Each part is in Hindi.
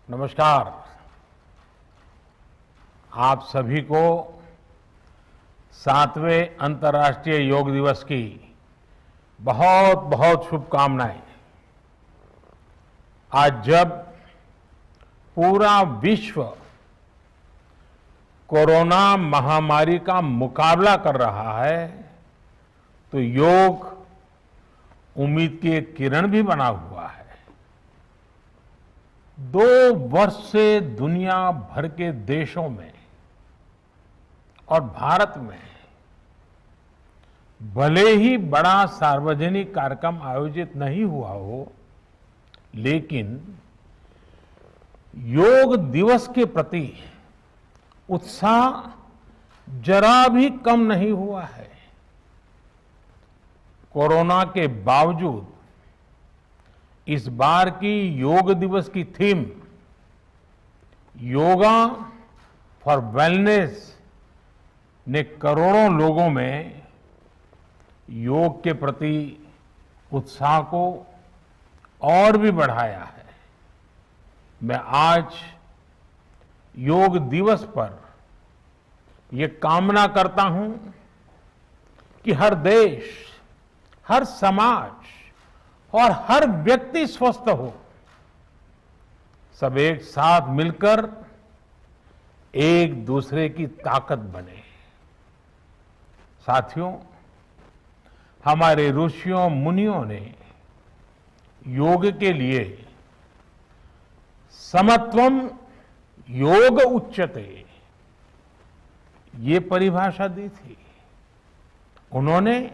नमस्कार। आप सभी को 7वें अंतर्राष्ट्रीय योग दिवस की बहुत बहुत शुभकामनाएं। आज जब पूरा विश्व कोरोना महामारी का मुकाबला कर रहा है तो योग उम्मीद की एक किरण भी बना हुआ है। 2 वर्ष से दुनिया भर के देशों में और भारत में भले ही बड़ा सार्वजनिक कार्यक्रम आयोजित नहीं हुआ हो, लेकिन योग दिवस के प्रति उत्साह जरा भी कम नहीं हुआ है। कोरोना के बावजूद इस बार की योग दिवस की थीम योगा फॉर वेलनेस ने करोड़ों लोगों में योग के प्रति उत्साह को और भी बढ़ाया है। मैं आज योग दिवस पर ये कामना करता हूं कि हर देश, हर समाज और हर व्यक्ति स्वस्थ हो। सब एक साथ मिलकर एक दूसरे की ताकत बने। साथियों, हमारे ऋषियों मुनियों ने योग के लिए समत्वम योग उच्यते ये परिभाषा दी थी। उन्होंने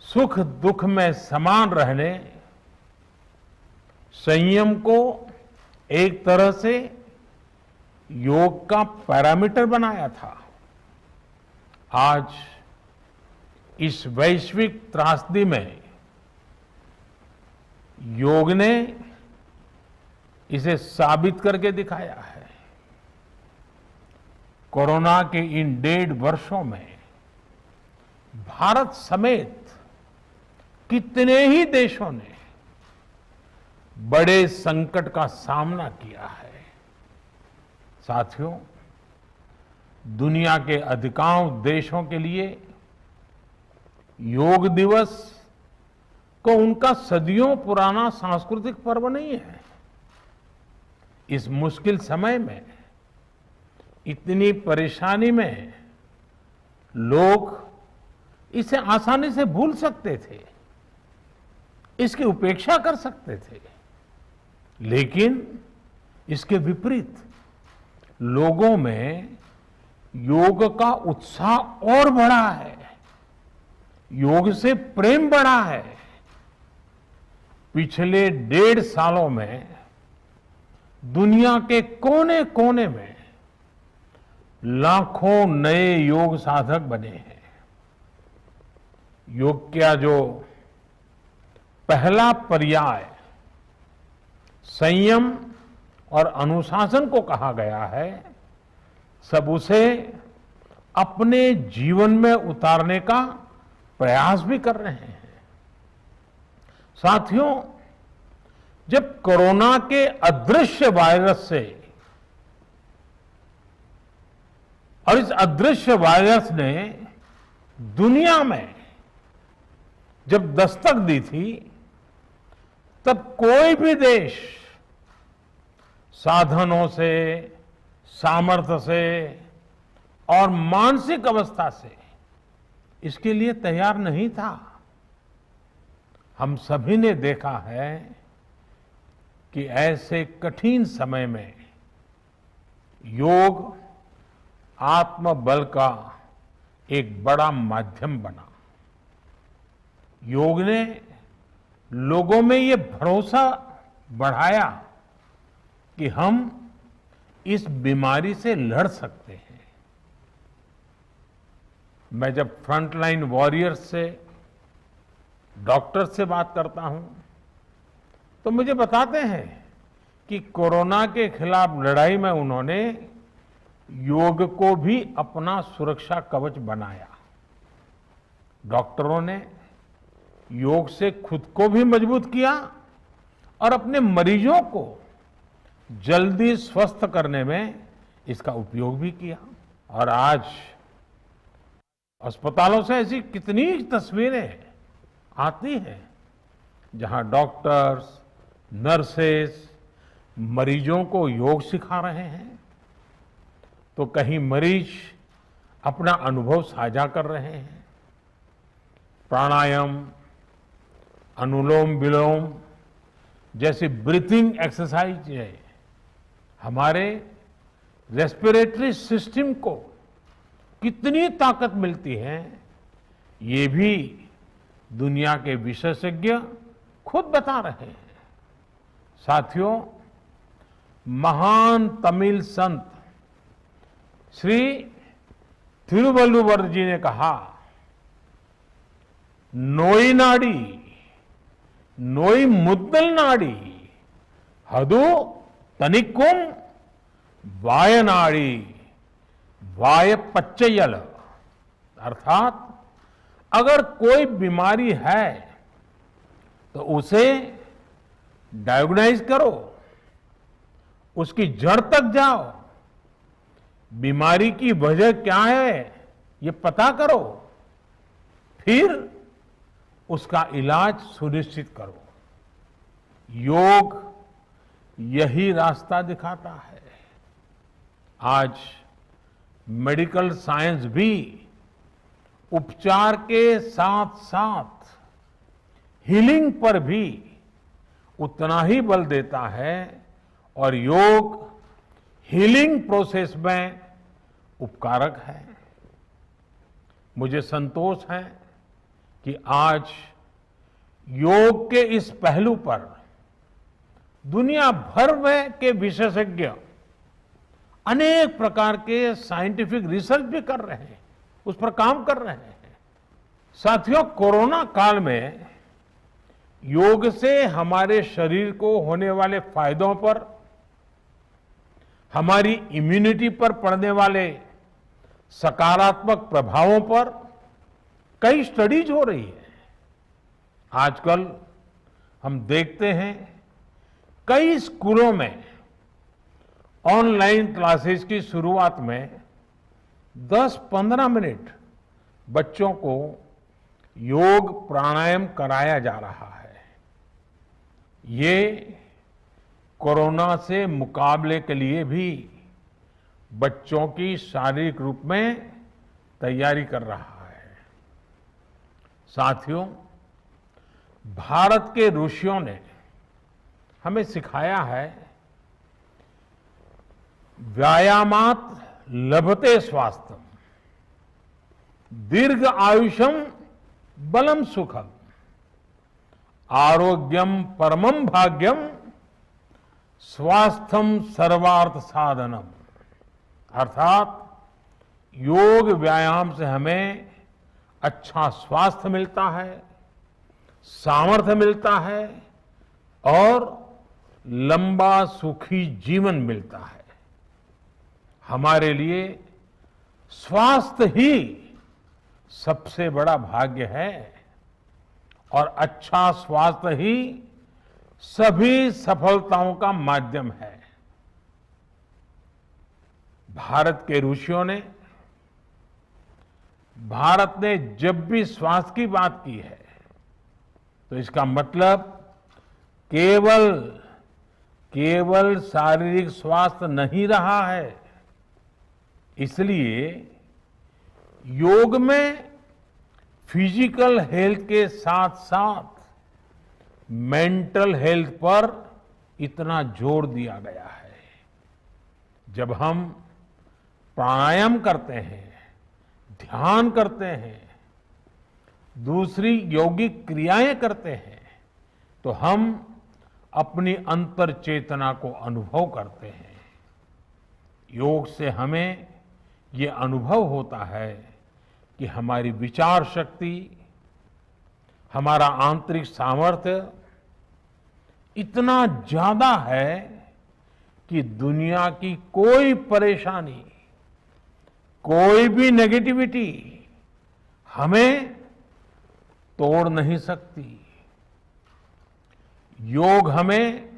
सुख दुख में समान रहने, संयम को एक तरह से योग का पैरामीटर बनाया था। आज इस वैश्विक त्रासदी में योग ने इसे साबित करके दिखाया है। कोरोना के इन 1.5 वर्षों में भारत समेत कितने ही देशों ने बड़े संकट का सामना किया है। साथियों, दुनिया के अधिकांश देशों के लिए योग दिवस को उनका सदियों पुराना सांस्कृतिक पर्व नहीं है। इस मुश्किल समय में, इतनी परेशानी में लोग इसे आसानी से भूल सकते थे, इसकी उपेक्षा कर सकते थे, लेकिन इसके विपरीत लोगों में योग का उत्साह और बढ़ा है, योग से प्रेम बढ़ा है। पिछले 1.5 सालों में दुनिया के कोने कोने में लाखों नए योग साधक बने हैं। योग का जो पहला पर्याय संयम और अनुशासन को कहा गया है, सब उसे अपने जीवन में उतारने का प्रयास भी कर रहे हैं। साथियों, जब कोरोना के अदृश्य वायरस से और इस अदृश्य वायरस ने दुनिया में जब दस्तक दी थी, तब कोई भी देश साधनों से, सामर्थ्य से और मानसिक अवस्था से इसके लिए तैयार नहीं था। हम सभी ने देखा है कि ऐसे कठिन समय में योग आत्मबल का एक बड़ा माध्यम बना। योग ने लोगों में ये भरोसा बढ़ाया कि हम इस बीमारी से लड़ सकते हैं। मैं जब फ्रंटलाइन वॉरियर्स से, डॉक्टर से बात करता हूं, तो मुझे बताते हैं कि कोरोना के खिलाफ लड़ाई में उन्होंने योग को भी अपना सुरक्षा कवच बनाया। डॉक्टरों ने योग से खुद को भी मजबूत किया और अपने मरीजों को जल्दी स्वस्थ करने में इसका उपयोग भी किया। और आज अस्पतालों से ऐसी कितनी तस्वीरें आती हैं जहां डॉक्टर्स, नर्सेस मरीजों को योग सिखा रहे हैं, तो कहीं मरीज अपना अनुभव साझा कर रहे हैं। प्राणायाम, अनुलोम विलोम जैसी ब्रीथिंग एक्सरसाइज है हमारे रेस्पिरेटरी सिस्टम को कितनी ताकत मिलती है, ये भी दुनिया के विशेषज्ञ खुद बता रहे हैं। साथियों, महान तमिल संत श्री तिरुवल्लुवर जी ने कहा, नोई नाडी नोई मुद्दल नाडी हदु तनिकुम वायनाडी वाय पच्चयल। अर्थात अगर कोई बीमारी है तो उसे डायग्नाइज करो, उसकी जड़ तक जाओ, बीमारी की वजह क्या है ये पता करो, फिर उसका इलाज सुनिश्चित करो। योग यही रास्ता दिखाता है। आज मेडिकल साइंस भी उपचार के साथ साथ हीलिंग पर भी उतना ही बल देता है और योग हीलिंग प्रोसेस में उपकारक है। मुझे संतोष है कि आज योग के इस पहलू पर दुनिया भर में के विशेषज्ञ अनेक प्रकार के साइंटिफिक रिसर्च भी कर रहे हैं, उस पर काम कर रहे हैं। साथियों, कोरोना काल में योग से हमारे शरीर को होने वाले फायदों पर, हमारी इम्यूनिटी पर पड़ने वाले सकारात्मक प्रभावों पर कई स्टडीज हो रही है। आजकल हम देखते हैं कई स्कूलों में ऑनलाइन क्लासेस की शुरुआत में 10-15 मिनट बच्चों को योग प्राणायाम कराया जा रहा है। ये कोरोना से मुकाबले के लिए भी बच्चों की शारीरिक रूप में तैयारी कर रहा है। साथियों, भारत के ऋषियों ने हमें सिखाया है, व्यायामात लभते स्वास्थ्यम, दीर्घ आयुषम बलम सुखम, आरोग्यम परमम भाग्यम, स्वास्थ्यम सर्वार्थ साधनम। अर्थात योग व्यायाम से हमें अच्छा स्वास्थ्य मिलता है, सामर्थ्य मिलता है और लंबा सुखी जीवन मिलता है। हमारे लिए स्वास्थ्य ही सबसे बड़ा भाग्य है और अच्छा स्वास्थ्य ही सभी सफलताओं का माध्यम है। भारत के ऋषियों ने, भारत ने जब भी स्वास्थ्य की बात की है तो इसका मतलब केवल शारीरिक स्वास्थ्य नहीं रहा है। इसलिए योग में फिजिकल हेल्थ के साथ साथ मेंटल हेल्थ पर इतना जोर दिया गया है। जब हम प्राणायाम करते हैं, ध्यान करते हैं, दूसरी यौगिक क्रियाएं करते हैं, तो हम अपनी अंतर चेतना को अनुभव करते हैं। योग से हमें ये अनुभव होता है कि हमारी विचार शक्ति, हमारा आंतरिक सामर्थ्य इतना ज्यादा है कि दुनिया की कोई परेशानी, कोई भी नेगेटिविटी हमें तोड़ नहीं सकती। योग हमें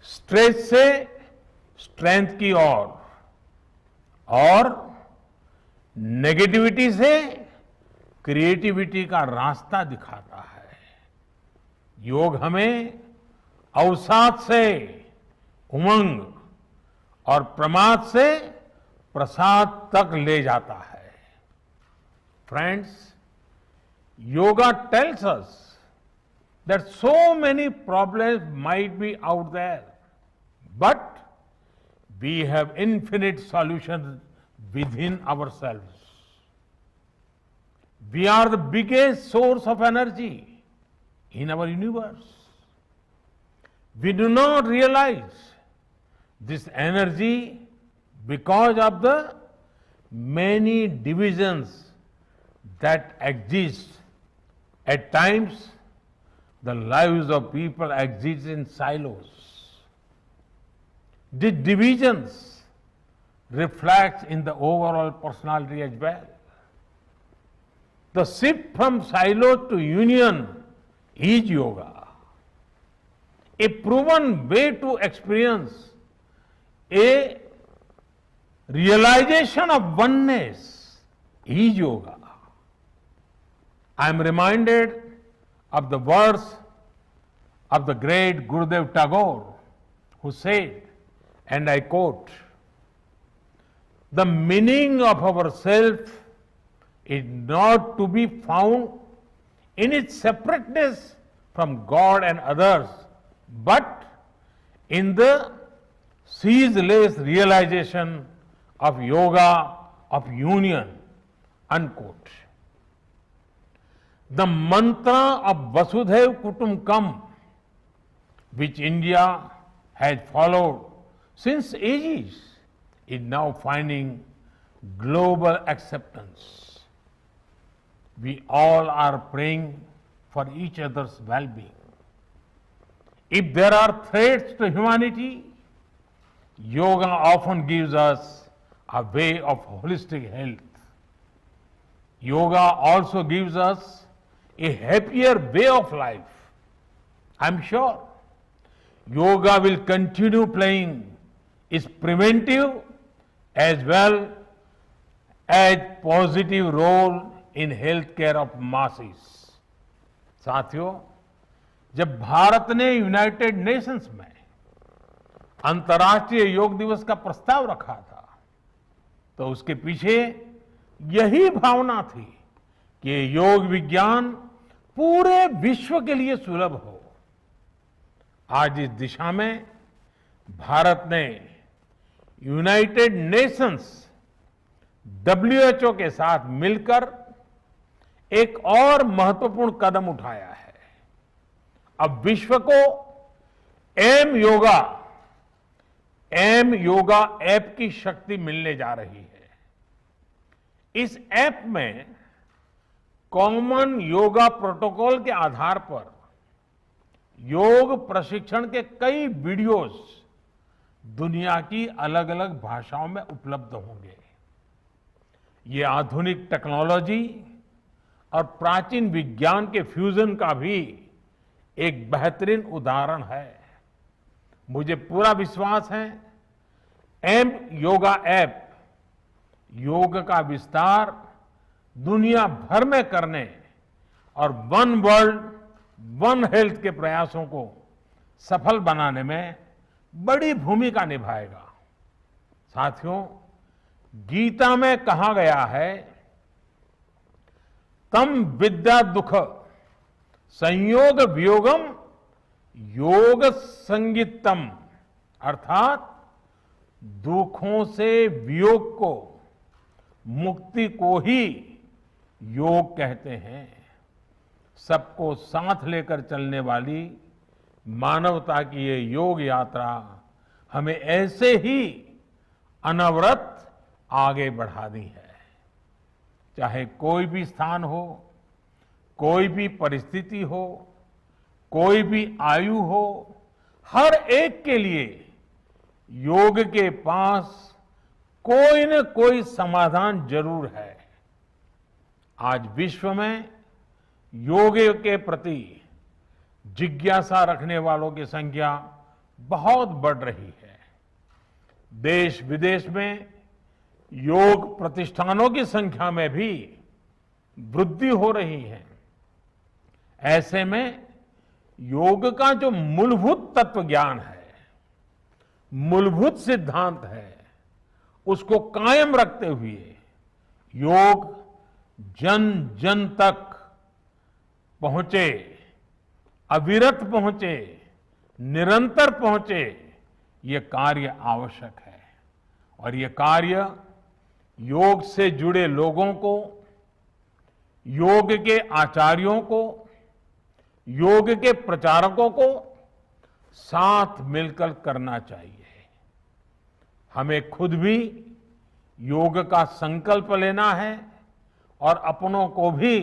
स्ट्रेस से स्ट्रेंथ की ओर और नेगेटिविटी से क्रिएटिविटी का रास्ता दिखाता है। योग हमें अवसाद से उमंग और प्रमाद से प्रसाद तक ले जाता है। Friends, yoga tells us that so many problems might be out there, but we have infinite solutions within ourselves. We are the biggest source of energy in our universe. We do not realize this energy because of the many divisions that exist. At times, the lives of people exist in silos. These divisions reflect in the overall personality as well. The shift from silo to union is yoga, a proven way to experience a realization of oneness is yoga. I am reminded of the words of the great Gurudev Tagore, who said, and I quote, "The meaning of our self is not to be found in its separateness from God and others, but in the ceaseless realization of yoga, of union," unquote. The mantra of Vasudhaiv Kutumbakam, which India has followed since ages, is now finding global acceptance. We all are praying for each other's well-being. If there are threats to humanity, yoga often gives us a way of holistic health. Yoga also gives us a happier way of life. I'm sure yoga will continue playing its preventive as well as positive role in healthcare of masses. साथियों, जब भारत ने यूनाइटेड नेशंस में अंतर्राष्ट्रीय योग दिवस का प्रस्ताव रखा था, तो उसके पीछे यही भावना थी कि योग विज्ञान पूरे विश्व के लिए सुलभ हो। आज इस दिशा में भारत ने यूनाइटेड नेशंस WHO के साथ मिलकर एक और महत्वपूर्ण कदम उठाया है। अब विश्व को एम योगा ऐप की शक्ति मिलने जा रही है। इस ऐप में कॉमन योगा प्रोटोकॉल के आधार पर योग प्रशिक्षण के कई वीडियोस दुनिया की अलग अलग भाषाओं में उपलब्ध होंगे। ये आधुनिक टेक्नोलॉजी और प्राचीन विज्ञान के फ्यूजन का भी एक बेहतरीन उदाहरण है। मुझे पूरा विश्वास है एम योगा ऐप योग का विस्तार दुनिया भर में करने और वन वर्ल्ड वन हेल्थ के प्रयासों को सफल बनाने में बड़ी भूमिका निभाएगा। साथियों, गीता में कहा गया है, तम विद्या दुख संयोग वियोगम योग संगीतम, अर्थात दुखों से वियोग को, मुक्ति को ही योग कहते हैं। सबको साथ लेकर चलने वाली मानवता की ये योग यात्रा हमें ऐसे ही अनवरत आगे बढ़ानी है। चाहे कोई भी स्थान हो, कोई भी परिस्थिति हो, कोई भी आयु हो, हर एक के लिए योग के पास कोई न कोई समाधान जरूर है। आज विश्व में योग के प्रति जिज्ञासा रखने वालों की संख्या बहुत बढ़ रही है। देश विदेश में योग प्रतिष्ठानों की संख्या में भी वृद्धि हो रही है। ऐसे में योग का जो मूलभूत तत्व ज्ञान है, मूलभूत सिद्धांत है, उसको कायम रखते हुए योग जन जन तक पहुंचे, अविरत पहुंचे, निरंतर पहुंचे, ये कार्य आवश्यक है। और ये कार्य योग से जुड़े लोगों को, योग के आचार्यों को, योग के प्रचारकों को साथ मिलकर करना चाहिए। हमें खुद भी योग का संकल्प लेना है और अपनों को भी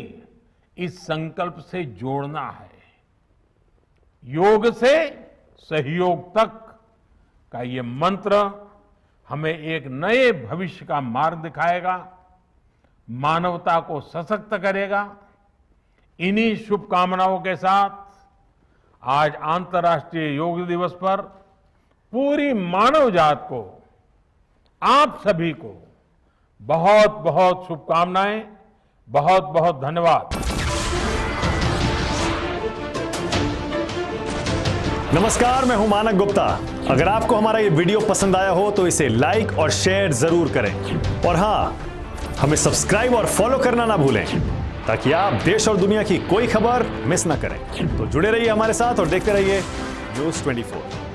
इस संकल्प से जोड़ना है। योग से सहयोग तक का ये मंत्र हमें एक नए भविष्य का मार्ग दिखाएगा, मानवता को सशक्त करेगा। इन्हीं शुभकामनाओं के साथ आज अंतर्राष्ट्रीय योग दिवस पर पूरी मानव जात को, आप सभी को बहुत बहुत शुभकामनाएं, बहुत बहुत धन्यवाद। नमस्कार, मैं हूं मानक गुप्ता। अगर आपको हमारा ये वीडियो पसंद आया हो तो इसे लाइक और शेयर जरूर करें। और हां, हमें सब्सक्राइब और फॉलो करना ना भूलें ताकि आप देश और दुनिया की कोई खबर मिस ना करें। तो जुड़े रहिए हमारे साथ और देखते रहिए News 24।